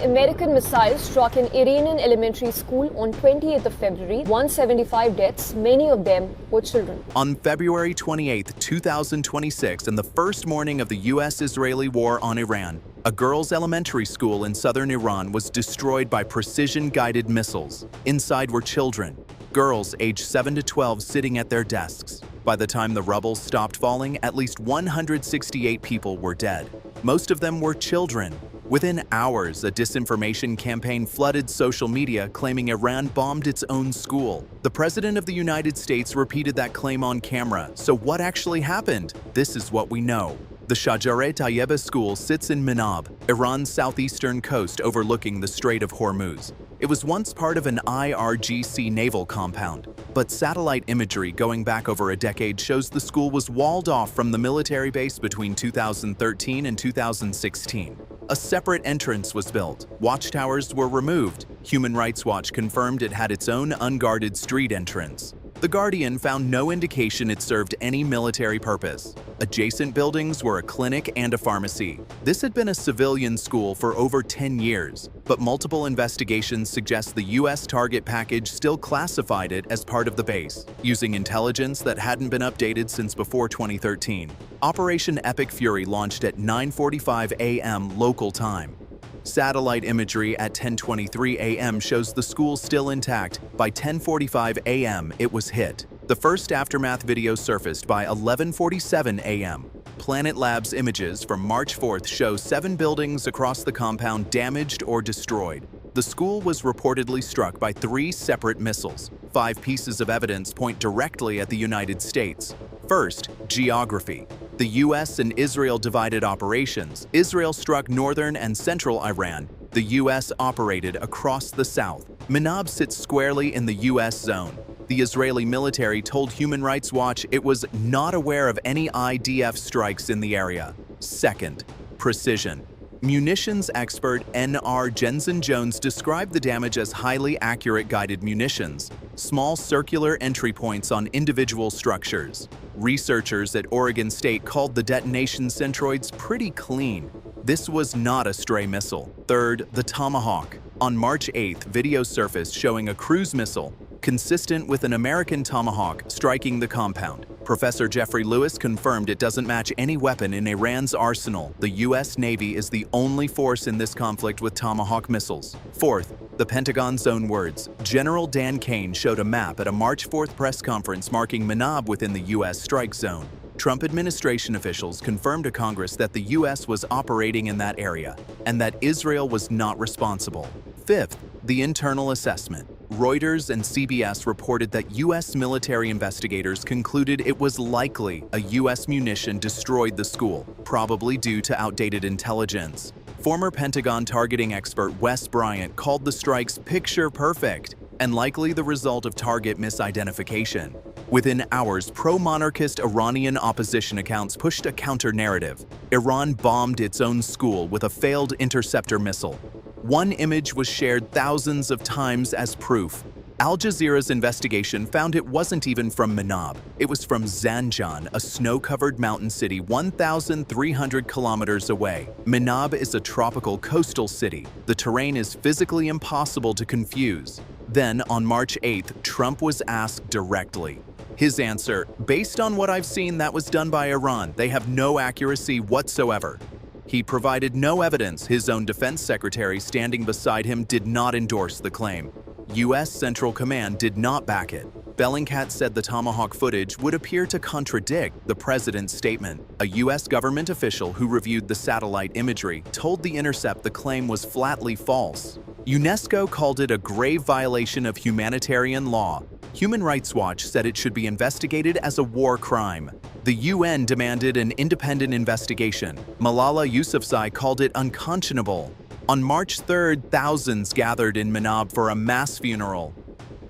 American missiles struck an Iranian elementary school on 28th of February, 175 deaths, many of them were children. On February 28, 2026, in the first morning of the U.S.-Israeli war on Iran, a girls' elementary school in southern Iran was destroyed by precision-guided missiles. Inside were children, girls aged 7 to 12 sitting at their desks. By the time the rubble stopped falling, at least 168 people were dead. Most of them were children. Within hours, a disinformation campaign flooded social media claiming Iran bombed its own school. The President of the United States repeated that claim on camera. So what actually happened? This is what we know. The Shajareh Tayyebeh school sits in Minab, Iran's southeastern coast overlooking the Strait of Hormuz. It was once part of an IRGC naval compound, but satellite imagery going back over a decade shows the school was walled off from the military base between 2013 and 2016. A separate entrance was built, watchtowers were removed. Human Rights Watch confirmed it had its own unguarded street entrance. The Guardian found no indication it served any military purpose. Adjacent buildings were a clinic and a pharmacy. This had been a civilian school for over 10 years, but multiple investigations suggest the U.S. target package still classified it as part of the base, using intelligence that hadn't been updated since before 2013. Operation Epic Fury launched at 9:45 a.m. local time. Satellite imagery at 10:23 a.m. shows the school still intact. By 10:45 a.m., it was hit. The first aftermath video surfaced by 11:47 a.m. Planet Labs images from March 4th show 7 buildings across the compound damaged or destroyed. The school was reportedly struck by 3 separate missiles. 5 pieces of evidence point directly at the United States. First, geography. The U.S. and Israel divided operations. Israel struck northern and central Iran. The U.S. operated across the south. Minab sits squarely in the U.S. zone. The Israeli military told Human Rights Watch it was not aware of any IDF strikes in the area. Second, precision. Munitions expert N.R. Jensen Jones described the damage as highly accurate guided munitions, small circular entry points on individual structures. Researchers at Oregon State called the detonation centroids pretty clean. This was not a stray missile. Third, the Tomahawk. On March 8th, video surfaced showing a cruise missile, consistent with an American Tomahawk, striking the compound. Professor Jeffrey Lewis confirmed it doesn't match any weapon in Iran's arsenal. The U.S. Navy is the only force in this conflict with Tomahawk missiles. Fourth, the Pentagon's own words. General Dan Kane showed a map at a March 4th press conference marking Minab within the U.S. strike zone. Trump administration officials confirmed to Congress that the U.S. was operating in that area and that Israel was not responsible. Fifth, the internal assessment. Reuters and CBS reported that U.S. military investigators concluded it was likely a U.S. munition destroyed the school, probably due to outdated intelligence. Former Pentagon targeting expert Wes Bryant called the strikes picture perfect and likely the result of target misidentification. Within hours, pro-monarchist Iranian opposition accounts pushed a counter-narrative. Iran bombed its own school with a failed interceptor missile. One image was shared thousands of times as proof. Al Jazeera's investigation found it wasn't even from Minab. It was from Zanjan, a snow-covered mountain city 1,300 kilometers away. Minab is a tropical coastal city. The terrain is physically impossible to confuse. Then, on March 8th, Trump was asked directly. His answer, based on what I've seen that was done by Iran, they have no accuracy whatsoever. He provided no evidence. His own defense secretary standing beside him did not endorse the claim. U.S. Central Command did not back it. Bellingcat said the Tomahawk footage would appear to contradict the president's statement. A U.S. government official who reviewed the satellite imagery told The Intercept the claim was flatly false. UNESCO called it a grave violation of humanitarian law. Human Rights Watch said it should be investigated as a war crime. The UN demanded an independent investigation. Malala Yousafzai called it unconscionable. On March 3rd, thousands gathered in Minab for a mass funeral.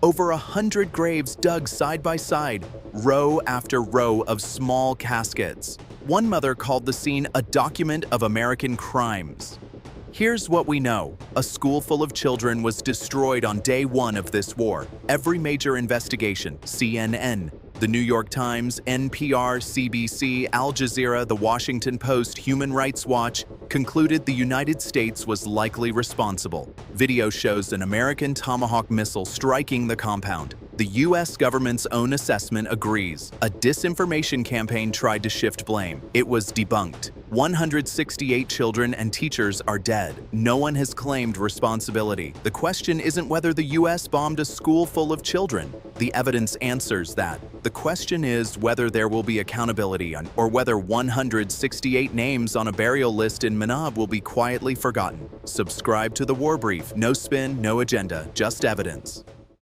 Over 100 graves dug side by side, row after row of small caskets. One mother called the scene a document of American crimes. Here's what we know. A school full of children was destroyed on day 1 of this war. Every major investigation, CNN, The New York Times, NPR, CBC, Al Jazeera, The Washington Post, Human Rights Watch concluded the United States was likely responsible. Video shows an American Tomahawk missile striking the compound. The U.S. government's own assessment agrees. A disinformation campaign tried to shift blame. It was debunked. 168 children and teachers are dead. No one has claimed responsibility. The question isn't whether the U.S. bombed a school full of children. The evidence answers that. The question is whether there will be accountability or whether 168 names on a burial list in Minab will be quietly forgotten. Subscribe to The War Brief. No spin, no agenda, just evidence.